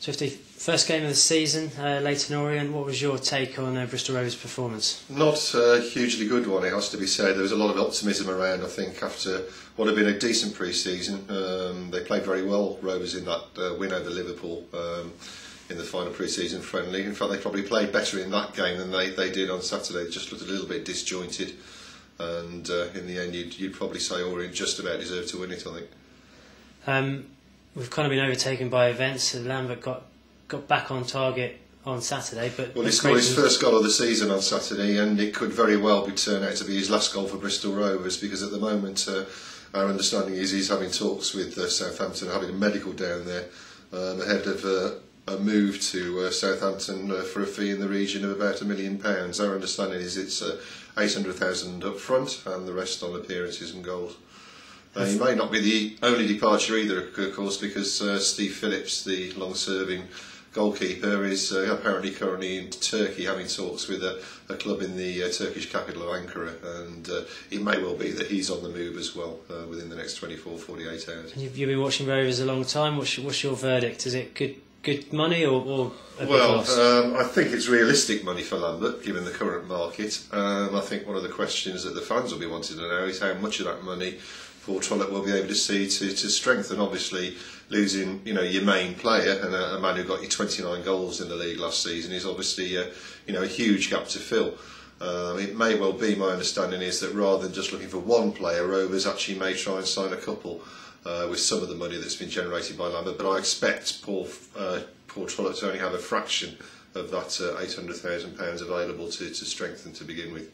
Swifty, first game of the season, Leyton Orient. What was your take on Bristol Rovers' performance? Not a hugely good one, it has to be said. There was a lot of optimism around, I think, after what had been a decent pre-season. They played very well, Rovers, in that win over Liverpool in the final pre-season friendly. In fact, they probably played better in that game than they did on Saturday. They just looked a little bit disjointed, and in the end you'd probably say Orient just about deserved to win it, I think. We've kind of been overtaken by events. Lambert got back on target on Saturday, but he scored his first goal of the season on Saturday, and it could very well turn out to be his last goal for Bristol Rovers, because at the moment our understanding is he's having talks with Southampton, having a medical down there ahead of a move to Southampton for a fee in the region of about £1 million. Our understanding is it's 800,000 up front and the rest on appearances and goals. He may not be the only departure either, of course, because Steve Phillips, the long-serving goalkeeper, is apparently currently in Turkey having talks with a club in the Turkish capital of Ankara, and it may well be that he's on the move as well within the next 24-48 hours. You've been watching Rovers a long time. What's your verdict? Is it good money or a big loss? I think it's realistic money for Lambert, given the current market. I think one of the questions that the fans will be wanting to know is how much of that money Paul Trollope will be able to see to strengthen. Obviously, losing your main player and a man who got you 29 goals in the league last season is obviously a huge gap to fill. It may well be, my understanding is that rather than just looking for one player, Rovers actually may try and sign a couple with some of the money that's been generated by Lambert. But I expect Paul Trollope to only have a fraction of that £800,000 available to strengthen to begin with.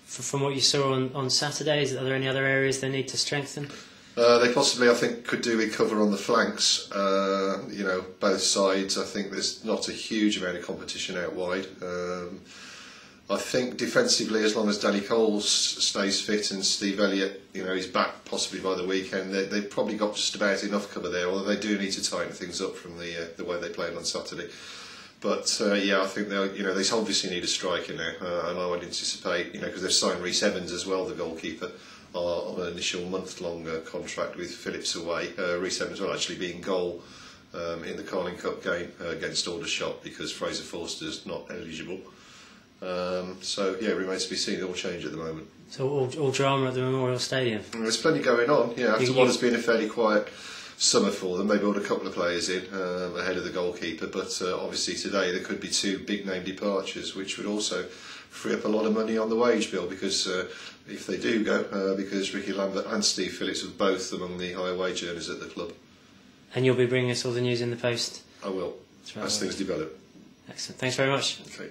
From what you saw on Saturday, are there any other areas they need to strengthen? They possibly, I think, could do with cover on the flanks. Both sides. I think there's not a huge amount of competition out wide. I think defensively, as long as Danny Coles stays fit and Steve Elliott, is back possibly by the weekend, they've probably got just about enough cover there. Although they do need to tighten things up from the way they played on Saturday. But I think they obviously need a striker now, and I would anticipate, because they've signed Rhys Evans as well, the goalkeeper, on an initial month-long contract with Phillips away. Rhys Evans will actually be in goal in the Carling Cup game against Aldershot, because Fraser Forster's not eligible. It remains to be seen. It all change at the moment. So all drama at the Memorial Stadium. There's plenty going on. After what has been a fairly quiet summer for them, they brought a couple of players in ahead of the goalkeeper, but obviously today there could be two big name departures, which would also free up a lot of money on the wage bill, because if they do go, because Rickie Lambert and Steve Phillips are both among the higher wage earners at the club. And you'll be bringing us all the news in the post? I will, as things develop. Excellent. Thanks very much. Okay.